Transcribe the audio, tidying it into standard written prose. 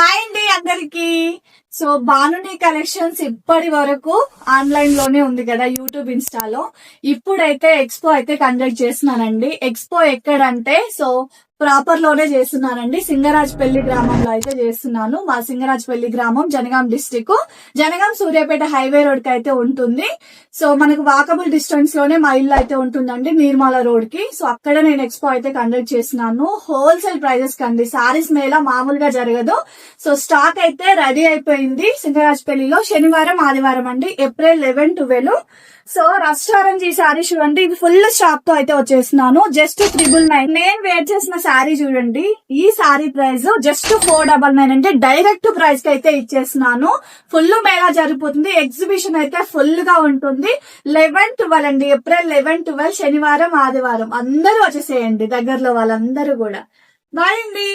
Hi అండి అందరికి. So బానుని collections ఇప్పటి వరకు ఆన్లైన్ లోనే ఉంది కదా, యూట్యూబ్ ఇన్స్టాలో. ఇప్పుడైతే ఎక్స్పో అయితే కండక్ట్ చేస్తున్నానండి. ఎక్స్పో ఎక్కడంటే సో ప్రాపర్ లోనే చేస్తున్నానండి. సింగరాజపల్లి గ్రామంలో అయితే చేస్తున్నాను. మా సింగరాజపల్లి గ్రామం Jangaon district, Jangaon Suryapet highway road కి అయితే ఉంటుంది. సో మనకు వాకబుల్ డిస్టెన్స్ లోనే మా ఇల్లు అయితే ఉంటుందండి, నిర్మల రోడ్ కి. సో అక్కడ నేను ఎక్స్పో అయితే కండక్ట్ చేస్తున్నాను. హోల్సేల్ ప్రైజెస్ కండి, సారీస్ మేళ మామూలుగా జరగదు. సో స్టాక్ అయితే రెడీ అయిపోయింది సింగరాజపల్లిలో. శనివారం ఆదివారం అండి, ఏప్రిల్ 11, 12. సో రెస్టారెంట్ ఈ సారీ చూడండి, ఇది ఫుల్ స్టాక్ తో అయితే వచ్చేస్తున్నాను. జస్ట్ 999. నేను వేర్ చేసిన శారీ చూడండి, ఈ శారీ ప్రైస్ జస్ట్ 499 అంటే డైరెక్ట్ ప్రైస్ కి అయితే ఇచ్చేస్తున్నాను. ఫుల్ మేళా జరిగిపోతుంది, ఎగ్జిబిషన్ అయితే ఫుల్ గా ఉంటుంది. 11, 12 అండి, ఏప్రిల్ 11, 12 శనివారం ఆదివారం. అందరూ వచ్చేసేయండి, దగ్గరలో వాళ్ళందరూ కూడా. బాయ్ అండి.